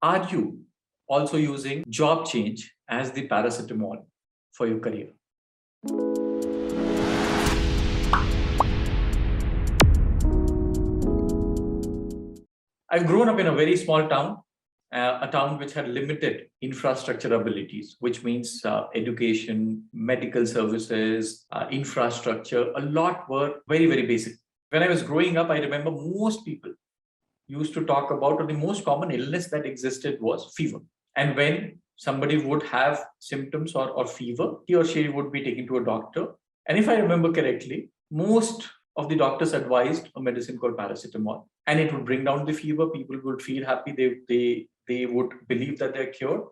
Are you also using job change as the paracetamol for your career? I've grown up in a very small town, a town which had limited infrastructure abilities, which means education, medical services, infrastructure. A lot were very, very basic. When I was growing up, I remember most people used to talk about, or the most common illness that existed was fever. And when somebody would have symptoms or fever, he or she would be taken to a doctor. And if I remember correctly, most of the doctors advised a medicine called paracetamol, and it would bring down the fever. People would feel happy. They would believe that they're cured.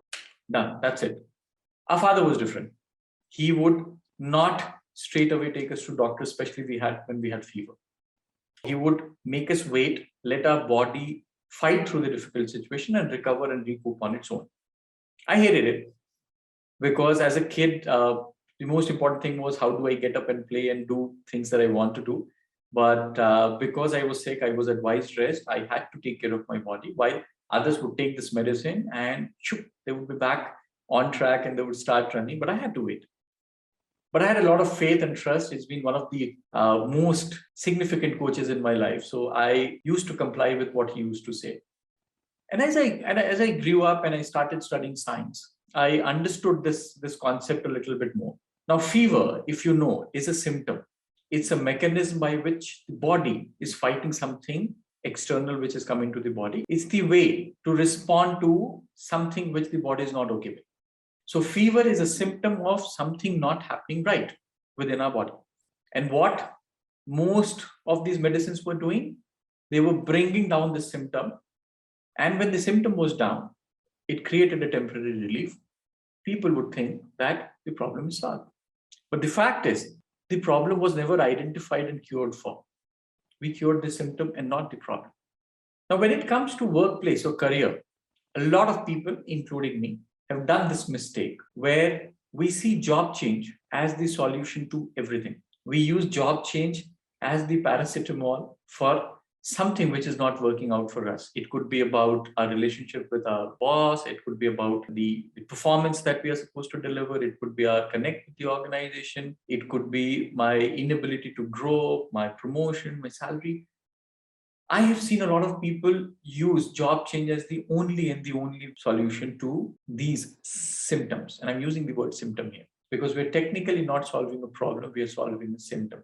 Done. That's it. Our father was different. He would not straight away take us to doctors, especially when we had fever. He would make us wait, let our body fight through the difficult situation and recover and recoup on its own. I hated it because as a kid, the most important thing was how do I get up and play and do things that I want to do. But because I was sick, I was advised rest. I had to take care of my body while others would take this medicine and they would be back on track and they would start running. But I had to wait. But I had a lot of faith and trust. It's been one of the most significant coaches in my life. So I used to comply with what he used to say. And as I grew up and I started studying science, I understood this concept a little bit more. Now, fever, if you know, is a symptom. It's a mechanism by which the body is fighting something external which is coming to the body. It's the way to respond to something which the body is not okay with. So fever is a symptom of something not happening right within our body. And what most of these medicines were doing, they were bringing down the symptom. And when the symptom was down, it created a temporary relief. People would think that the problem is solved. But the fact is, the problem was never identified and cured for. We cured the symptom and not the problem. Now, when it comes to workplace or career, a lot of people, including me, have done this mistake where we see job change as the solution to everything. We use job change as the paracetamol for something which is not working out for us. It could be about our relationship with our boss. It could be about the performance that we are supposed to deliver. It could be our connect with the organization. It could be my inability to grow, my promotion, my salary. I have seen a lot of people use job change as the only solution to these symptoms. And I'm using the word symptom here because we're technically not solving a problem, we are solving a symptom.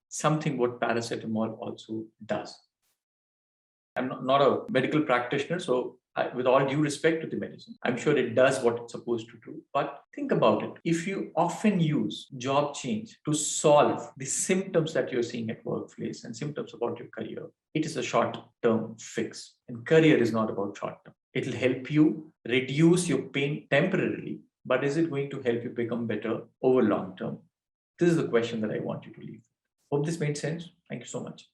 Something what paracetamol also does. I'm not a medical practitioner, so with all due respect to the medicine, I'm sure it does what it's supposed to do. But think about it. If you often use job change to solve the symptoms that you're seeing at workplace and symptoms about your career, it is a short-term fix. And career is not about short-term. It'll help you reduce your pain temporarily, but is it going to help you become better over long-term? This is the question that I want you to leave. Hope this made sense. Thank you so much.